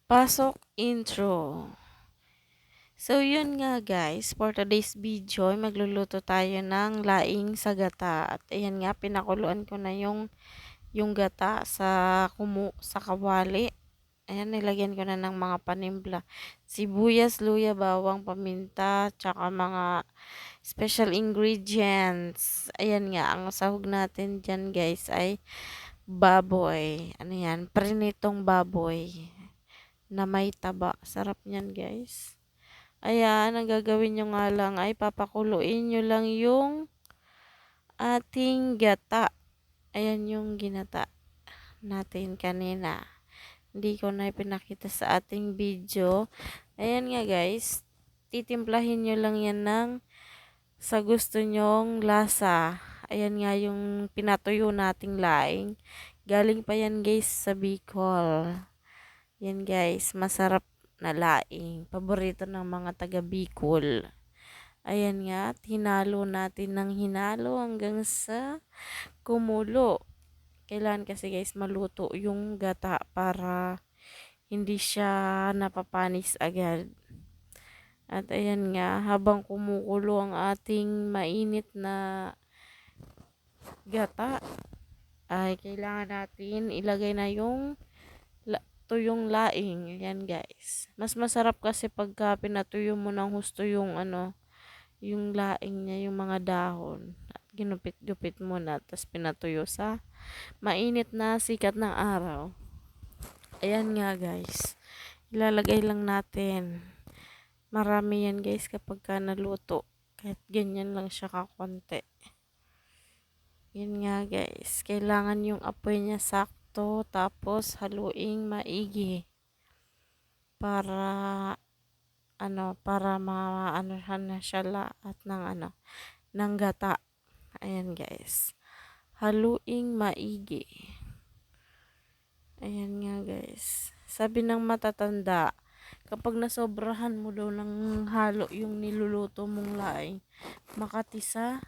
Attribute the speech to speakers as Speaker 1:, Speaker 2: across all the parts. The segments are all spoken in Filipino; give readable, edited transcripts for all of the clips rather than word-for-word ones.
Speaker 1: Pasok intro. So, yun nga guys, for today's video, magluluto tayo ng laing sa gata. At ayan nga, pinakuluan ko na yung gata sa kawali. Ayan, nilagyan ko na ng mga panimpla. Sibuyas, luya, bawang, paminta, tsaka mga special ingredients. Ayan nga, ang sahog natin dyan guys ay baboy. Ano yan? Prinitong baboy na may taba. Sarap niyan guys. Ayan, ang gagawin nyo nga lang ay papakuluin nyo lang yung ating gata. Ayan yung ginata natin kanina. Hindi ko na ipinakita sa ating video. Ayan nga guys, titimplahin nyo lang yan ng sa gusto nyong lasa. Ayan nga yung pinatuyo nating laing. Galing pa yan guys sa Bicol. Yan guys, masarap na laing. Paborito ng mga taga Bicol. Ayan nga, hinalo natin ng hinalo hanggang sa kumulo. Kailangan kasi guys maluto yung gata para hindi siya napapanis agad. At ayan nga, habang kumukulo ang ating mainit na gata, ay kailangan natin ilagay na yung tuyong laing. Ayan guys. Mas masarap kasi pagka pinatuyo mo ng husto yung yung laing niya, yung mga dahon. At ginupit-gupit mo na, tapos pinatuyo sa mainit na sikat ng araw. Ayan nga guys. Ilalagay lang natin. Marami yan guys kapag ka naluto. Kahit ganyan lang siya kakonti. Yun nga guys. Kailangan yung apoy niya sakto. Tapos haluing maigi. Para para maanohan na siya lahat ng ng gata. Ayan guys. Haluing maigi. Ayan nga guys. Sabi ng matatanda, kapag nasobrahan mo daw ng halo yung niluluto mong laing, makatisa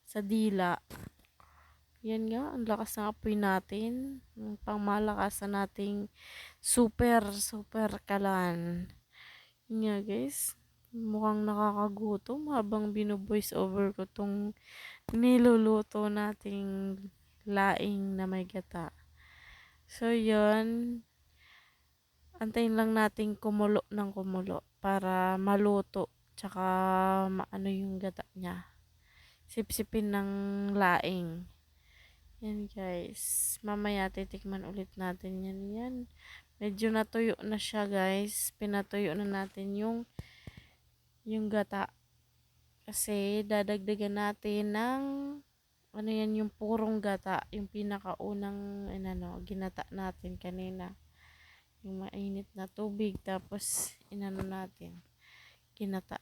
Speaker 1: sa dila. Yan nga, ang lakas ng apoy natin. Ang pangmalakasan nating super kalan. Yan nga guys, mukhang nakakagutom habang binu-voice over ko tong niluluto nating laing na may gata. So, yun. Antayin lang natin kumulo ng kumulo para maluto. Tsaka maano yung gata niya. Sipsipin ng laing. Yan guys. Mamaya titikman ulit natin yan. Medyo natuyo na siya guys. Pinatuyo na natin yung gata. Kasi dadagdagan natin ng yung purong gata. Yung pinakaunang ginata natin kanina. Yung mainit na tubig. Tapos natin. Ginata.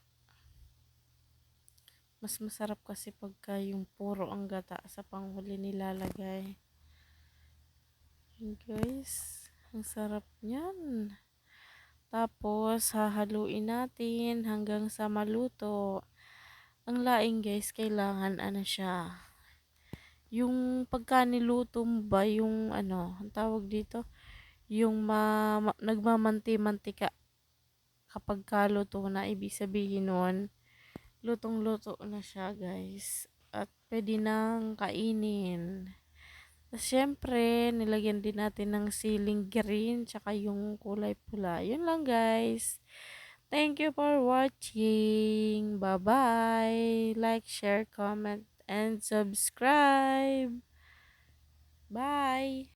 Speaker 1: Mas masarap kasi pagka yung puro ang gata sa panghuli nilalagay. Yun guys. Ang sarap niyan. Tapos, hahaluin natin hanggang sa maluto. Ang laing guys, kailangan siya. Yung pagka niluto mo ba, yung ang tawag dito, yung nagmamanti-mantika kapag kaluto na, ibig sabihin nun, lutong-luto na siya guys. At pwede nang kainin. Tapos, syempre, nilagyan din natin ng siling green, tsaka yung kulay pula. Yun lang guys. Thank you for watching. Bye-bye. Like, share, comment, and subscribe. Bye.